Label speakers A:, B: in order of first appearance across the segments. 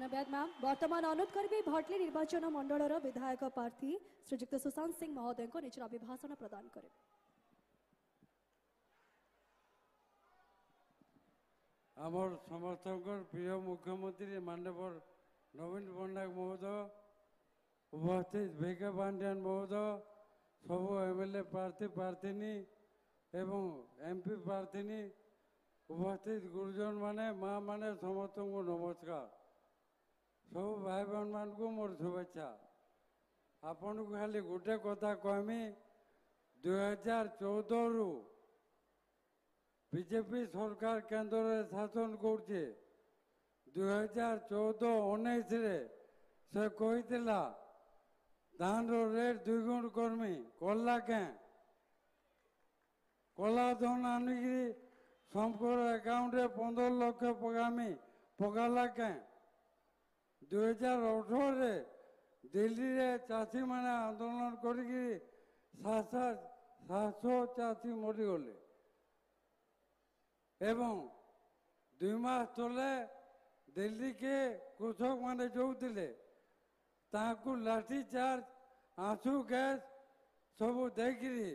A: धन्यवाद मैम। वर्तमान अनुरोध करी भटली निर्वाचन मंडल विधायक प्रार्थी श्रीजुक्त सुशांत सिंह महोदय को निजर अभिभाषण प्रदान करे।
B: आमर समर्थक प्रिय मुख्यमंत्री माननीय नवीन पट्टनायक महोदय, उपस्थित भिके पांड्यान महोदय, सबू एमएलए प्रार्थी प्रार्थीनी एवं एमपी प्रार्थीनी, उपस्थित गुरुजन माने माँ माने समस्त को नमस्कार। सब भाई बहन मान को मोर शुभेच्छा। आपन को खाली गोटे कथा कहमी, 2014 रु बीजेपी सरकार केंद्र में शासन करछे। 2014-19 रे से कहितला धान रेट 2 गुण करमी कला के कला धन आनिकी समकर अकाउंट रे 15 लाख पगामी पगाला के। 2018 रे दिल्ली रे चाषी माने आंदोलन करिकी 700 चाषी मरी गले एवं 2 मास तले दिल्ली के कृषक माने जोतिले ताकू लाठी चार्ज आंसू गैस सब देखिरी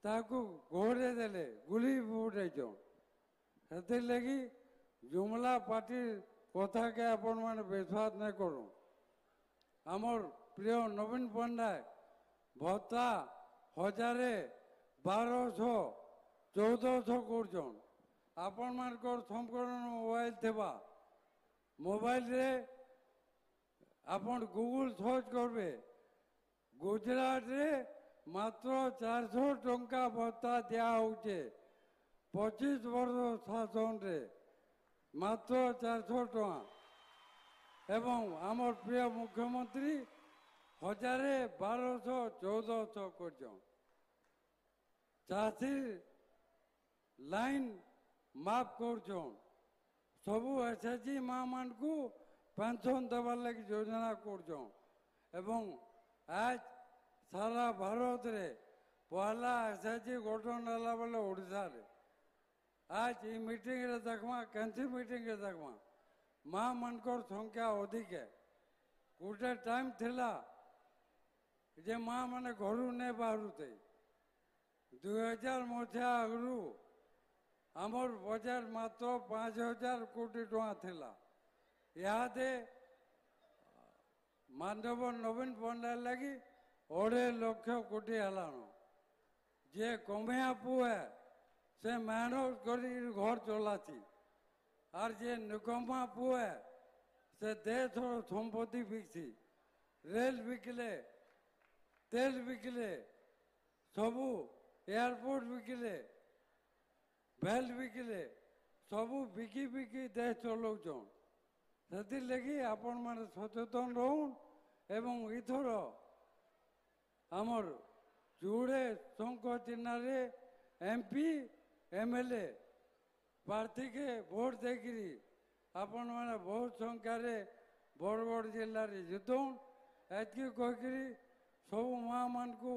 B: ताकू घोड़े देले गुली फुटे से लगी जुमला पार्टी कथा के आपण मैंने विश्वास नहीं करूँ। आमर प्रिय नवीन पट्टनायक भत्ता 1000 1200 1400 कर आपण मानकर संपूर्ण मोबाइल थेबा मोबाइल रे आपण गूगल सर्च करबे गुजरात रे मात्र 400 टंका भत्ता दिया होचे 25 वर्ष शासन रे मात्र 400 टका एवं आमर प्रिय मुख्यमंत्री 1000 1200 1400 कर चाषी लाइन माफ कर सबू एसएचजी माँ मान को पेंशन देवार लगी योजना कर आज सारा भारत रे पहला एसएचजी गठन है बेले ओडिशा रे आज ये मीटिंग रे देखमा कैंसी मीटिंग रे देखमा माँ मानकर संख्या अधिक है। गोटे टाइम थिला जे माँ माने घर नहीं बाहरुते 2000 मसीहा आगु आमर बजार मात्र 5000 कोटी टका थिला। यादे मानव नवीन पट्टनायक लगी 2.5 लाख कोटी हलाण जे कमिया पुए से मेहनत कर घर चलाची और जे निकम्मा पुए से देश संपत्ति बिकसी रेल बिकले तेल बिकले सबू एयरपोर्ट बिकले बेल बिकले सबू बिकी बिकी देश चलाउछन से लगी आपण माने सचेतन रहून एवं इथर आमर जुड़े शंख चिन्ह एमपी एमएलए प्रार्थी के भोट देखिरी आपण माने बहुत संख्यार बरगढ़ जिले में जितुन एतकी कहकरी सब माँ मान को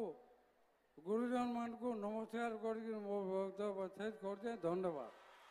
B: गुरुजन मान को नमस्कार कर धन्यवाद।